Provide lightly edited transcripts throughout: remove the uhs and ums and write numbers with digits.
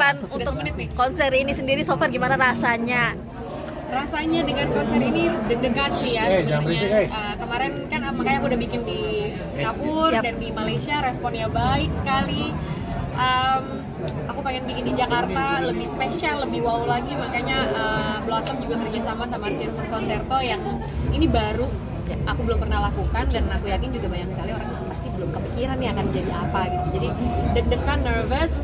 Dan untuk konser ini sendiri so far gimana rasanya? Rasanya dengan konser ini deg-degan sih ya sebenarnya. Kemarin kan makanya aku udah bikin di Singapura dan di Malaysia, responnya baik sekali. Aku pengen bikin di Jakarta lebih spesial, lebih wow lagi, makanya Blossom juga kerjasama sama Circus Concerto yang ini baru aku belum pernah lakukan, dan aku yakin juga banyak sekali orang pasti belum kepikiran nih akan jadi apa gitu. Jadi deg-degan, nervous,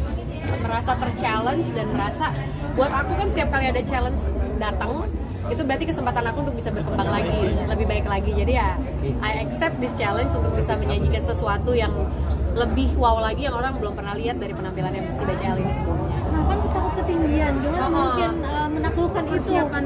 merasa ter-challenge, dan merasa buat aku kan tiap kali ada challenge datang itu berarti kesempatan aku untuk bisa berkembang lagi, lebih baik lagi. Jadi ya I accept this challenge untuk bisa menyajikan sesuatu yang lebih wow lagi yang orang belum pernah lihat dari penampilannya si BCL ini sebelumnya. Nah kan takut ketinggian, gimana mungkin menaklukkan persiapan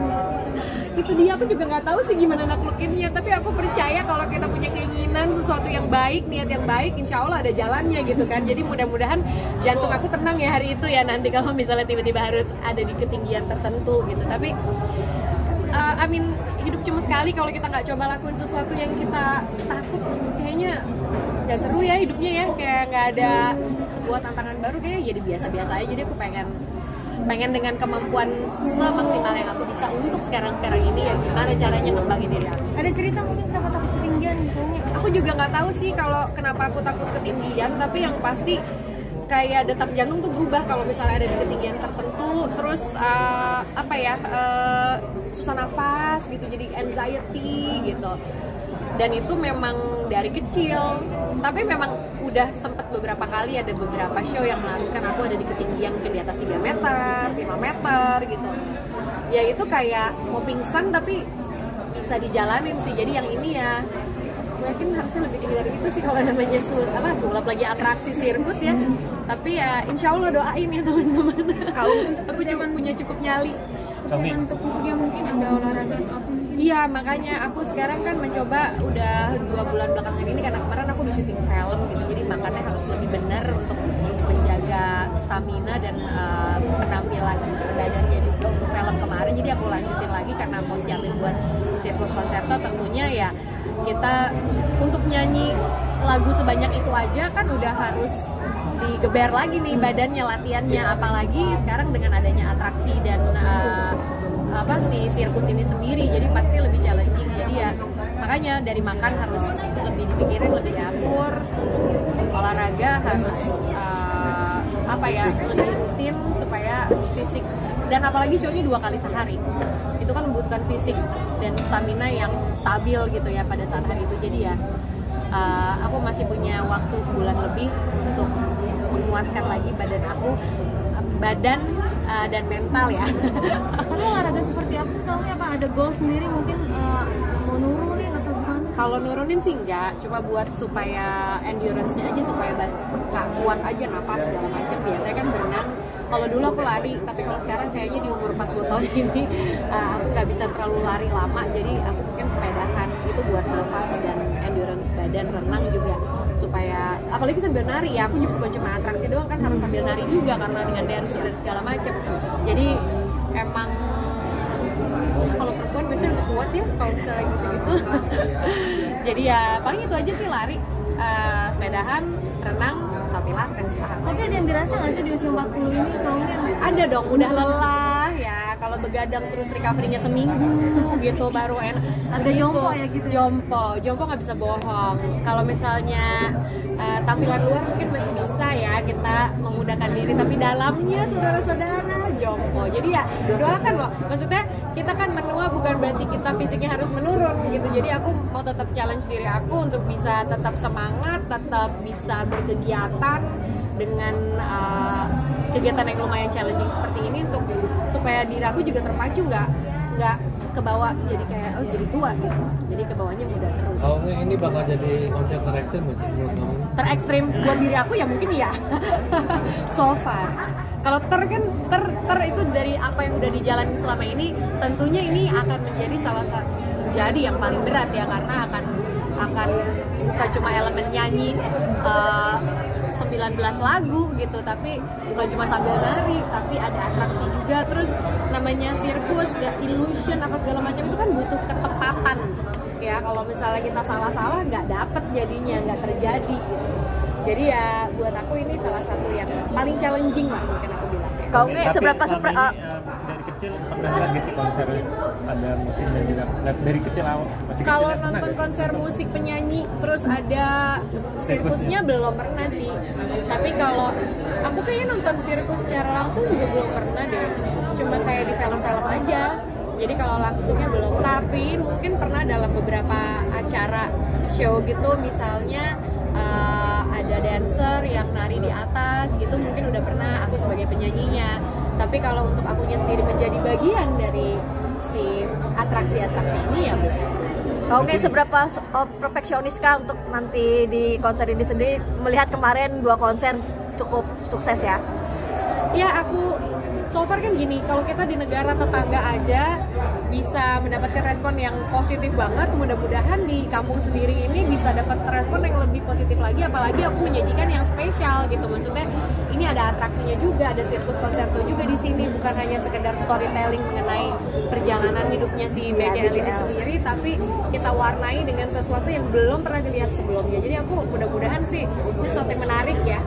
itu dia, aku juga nggak tahu sih gimana naklukinnya, tapi aku percaya kalau kita punya keinginan sesuatu yang baik, niat yang baik, insya Allah ada jalannya gitu kan. Jadi mudah-mudahan jantung aku tenang ya hari itu ya, nanti kalau misalnya tiba-tiba harus ada di ketinggian tertentu gitu. Tapi hidup cuma sekali, kalau kita nggak coba lakuin sesuatu yang kita takut, kayaknya nggak seru ya hidupnya ya, kayak nggak ada sebuah tantangan baru, kayaknya jadi biasa-biasa aja. Jadi aku pengen dengan kemampuan semaksimal yang aku bisa untuk sekarang ini ya gimana caranya ngembangin diri aku. Ada cerita mungkin kenapa takut ketinggian gitu? Aku juga nggak tahu sih kalau kenapa aku takut ketinggian, tapi yang pasti kayak detak jantung tuh berubah kalau misalnya ada di ketinggian tertentu, terus susah nafas gitu, jadi anxiety gitu. Dan itu memang dari kecil, tapi memang udah sempet beberapa kali ada beberapa show yang mengharuskan aku ada di ketinggian mungkin di atas 3 meter, 5 meter gitu. Ya itu kayak mau pingsan tapi bisa dijalanin sih. Jadi yang ini ya mungkin harusnya lebih tinggi dari itu sih kalau namanya sulap lagi atraksi sirkus ya. Tapi ya insya Allah doain ya teman-teman. Kalau untuk aku cuma punya cukup nyali. Persiapan untuk fisiknya mungkin ada olahraga atau apa? Iya, makanya aku sekarang kan mencoba udah 2 bulan belakangan ini, karena kemarin aku di syuting film gitu, jadi makannya harus lebih benar untuk menjaga stamina dan penampilan badannya juga untuk film kemarin. Jadi aku lanjutin lagi karena mau siapin buat Circus Concerto. Tentunya ya kita untuk nyanyi lagu sebanyak itu aja kan udah harus digeber lagi nih badannya, latihannya, apalagi sekarang dengan adanya atraksi dan si sirkus ini sendiri, jadi pasti lebih challenging. Jadi ya makanya dari makan harus lebih dipikirin, lebih diatur, olahraga harus lebih rutin supaya fisik, dan apalagi shownya 2 kali sehari itu kan membutuhkan fisik dan stamina yang stabil gitu ya pada saat hari itu. Jadi ya aku masih punya waktu sebulan lebih untuk menguatkan lagi badan aku, dan mental ya. Kamu olahraga seperti apa sih? Kamu apa ada goal sendiri mungkin mau nurunin atau gimana? Kalau nurunin sih enggak, cuma buat supaya endurance-nya aja, supaya kuat aja nafas segala macam. Biasanya kan berenang, kalau dulu aku lari, tapi kalau sekarang kayaknya di umur 40 tahun ini aku nggak bisa terlalu lari lama, jadi aku mungkin sepedahan itu buat nafas dan endurance badan. Renang juga supaya, apalagi sambil nari ya, aku juga bukan cuma atraksi doang kan, harus sambil nari juga karena dengan dance dan segala macam. Jadi emang kalau perempuan biasanya lebih kuat ya kalau misalnya gitu-gitu. Jadi ya paling itu aja sih, lari, sepedahan, renang, sama pilates. Tapi ada yang dirasa nggak sih di usia 40 ini kamu yang ada dong, udah lelah ya, kalau begadang terus recovery-nya seminggu gitu baru enak. Agak jompo ya gitu. Jompo nggak bisa bohong. Kalau misalnya tampilan luar mungkin masih bisa ya kita memudahkan diri, tapi dalamnya saudara-saudara jompo. Jadi ya doakan loh, maksudnya kita kan menua bukan berarti kita fisiknya harus menurun gitu. Jadi aku mau tetap challenge diri aku untuk bisa tetap semangat, tetap bisa berkegiatan dengan kegiatan yang lumayan challenging seperti ini, untuk supaya diri aku juga terpacu, nggak kebawa jadi kayak jadi tua gitu. Jadi kebawanya mudah terus. Oh, ini bakal jadi konsep terekstrim sih menurut kamu? Terekstrim buat diri aku ya mungkin ya. So far. Kalau ter itu dari apa yang udah dijalani selama ini, tentunya ini akan menjadi salah satu yang paling berat ya, karena akan bukan cuma elemen nyanyi 19 lagu gitu, tapi bukan cuma sambil nari, tapi ada atraksi juga. Terus namanya sirkus, illusion apa segala macam itu kan butuh ketepatan ya. Kalau misalnya kita salah-salah nggak dapet jadinya, nggak terjadi gitu. Jadi ya buat aku ini salah satu yang paling challenging lah mungkin aku bilang. Kau nggak seberapa dari kecil pernah nggak sih konser ada musik dan juga dari kecil awal masih Kalau kecil, nonton konser musik penyanyi terus ada sirkusnya belum pernah sih. Tapi kalau aku kayaknya nonton sirkus secara langsung juga belum pernah deh. Cuma kayak di film-film aja. Jadi kalau langsungnya belum. Tapi mungkin pernah dalam beberapa acara show gitu, misalnya ada dancer yang nari di atas gitu, mungkin udah pernah aku sebagai penyanyinya. Tapi kalau untuk akunya sendiri menjadi bagian dari si atraksi-atraksi ini ya belum. Oke, seberapa perfeksionis kah untuk nanti di konser ini sendiri? Melihat kemarin 2 konser cukup sukses ya? Ya aku so far kan gini, kalau kita di negara tetangga aja bisa mendapatkan respon yang positif banget, mudah-mudahan di kampung sendiri ini bisa dapat respon yang lebih positif lagi, apalagi aku menyajikan yang spesial gitu. Maksudnya ini ada atraksinya juga, ada sirkus konserto juga di sini, bukan hanya sekedar storytelling mengenai perjalanan hidupnya si BCL ini sendiri, tapi kita warnai dengan sesuatu yang belum pernah dilihat sebelumnya. Jadi aku mudah-mudahan sih ini sesuatu yang menarik ya,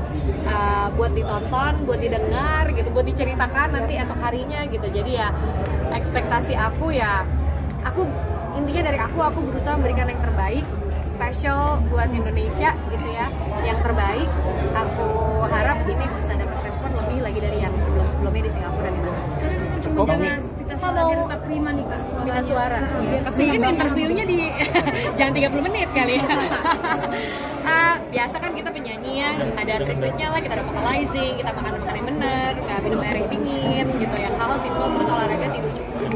buat ditonton, buat didengar gitu, buat diceritakan nanti esok harinya gitu. Jadi ya ekspektasi aku ya, aku intinya dari aku berusaha memberikan yang terbaik, special buat Indonesia gitu ya, yang terbaik. Aku harap ini bisa dapat respon lebih lagi dari yang sebelum-sebelumnya di Singapura dan di Malaysia. Untuk menjaga pita suara biar tetap prima nih Kak. Pita suara. Biar Mungkin interviewnya di jangan 30 menit kali ya. Biasa kan kita penyanyi ya, ada trik-triknya lah, kita ada vocalizing, kita makan yang benar, minum air yang dingin gitu ya, hal-hal simpel, terus olahraga, tidur cukup.